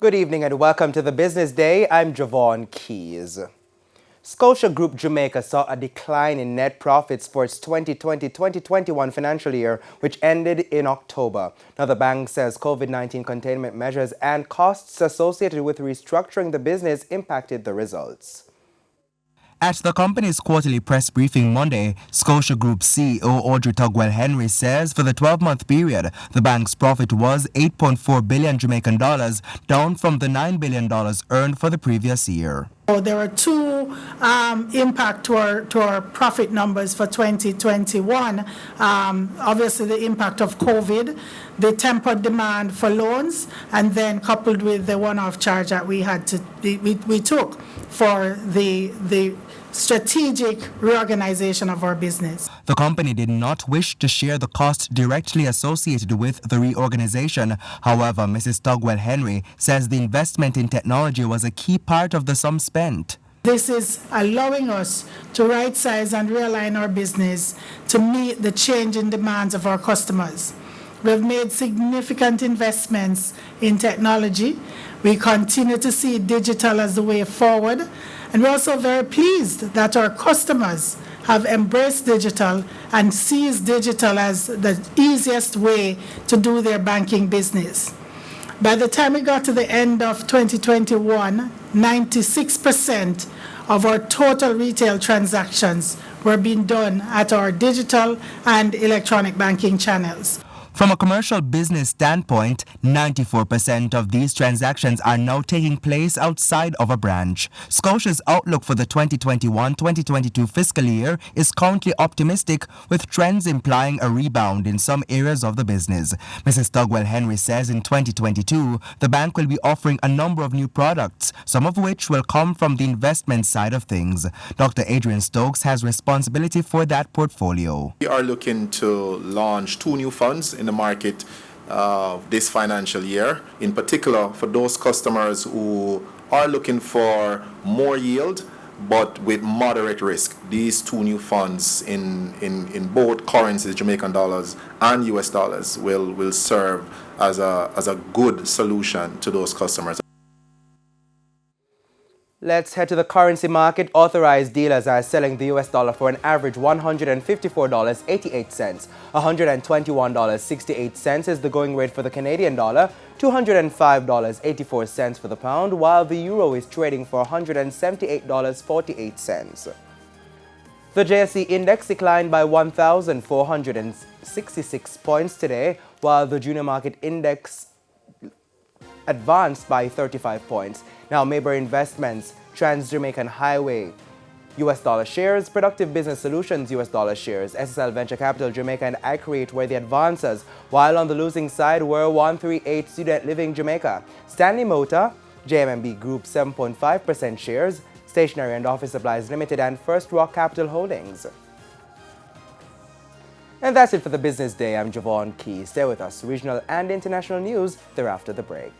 Good evening and welcome to the Business Day. I'm Javon Keys. Scotia Group Jamaica saw a decline in net profits for its 2020-2021 financial year, which ended in October. Now, the bank says COVID-19 containment measures and costs associated with restructuring the business impacted the results. At the company's quarterly press briefing Monday, Scotia Group CEO Audrey Tugwell Henry says for the 12-month period, the bank's profit was 8.4 billion Jamaican dollars, down from the $9 billion earned for the previous year. There are two impact to our profit numbers for 2021. Obviously, the impact of COVID, the tempered demand for loans, and then coupled with the one-off charge that we took for the strategic reorganization of our business. The company did not wish to share the cost directly associated with the reorganization. However, Mrs. Tugwell Henry says the investment in technology was a key part of the sum spent. This is allowing us to right-size and realign our business to meet the changing demands of our customers. We've made significant investments in technology. We continue to see digital as the way forward. And we're also very pleased that our customers have embraced digital and sees digital as the easiest way to do their banking business. By the time we got to the end of 2021, 96% of our total retail transactions were being done at our digital and electronic banking channels. From a commercial business standpoint, 94% of these transactions are now taking place outside of a branch. Scotia's outlook for the 2021-2022 fiscal year is currently optimistic, with trends implying a rebound in some areas of the business. Mrs. Tugwell Henry says in 2022, the bank will be offering a number of new products, some of which will come from the investment side of things. Dr. Adrian Stokes has responsibility for that portfolio. We are looking to launch two new funds in the market this financial year, in particular for those customers who are looking for more yield but with moderate risk. These two new funds in both currencies, Jamaican dollars and US dollars, will serve as a good solution to those customers. Let's head to the currency market. Authorized dealers are selling the US dollar for an average $154.88. $121.68 is the going rate for the Canadian dollar, $205.84 for the pound, while the euro is trading for $178.48. The JSE index declined by 1,466 points today, while the junior market index advanced by 35 points. Now, Maybury Investments, Trans-Jamaican Highway, US dollar shares, Productive Business Solutions, US dollar shares, SSL Venture Capital Jamaica and iCreate were the advancers, while on the losing side were 138 Student Living Jamaica, Stanley Motor, JMMB Group 7.5% shares, Stationery and Office Supplies Limited and First Rock Capital Holdings. And that's it for the Business Day. I'm Javon Key. Stay with us. Regional and international news thereafter the break.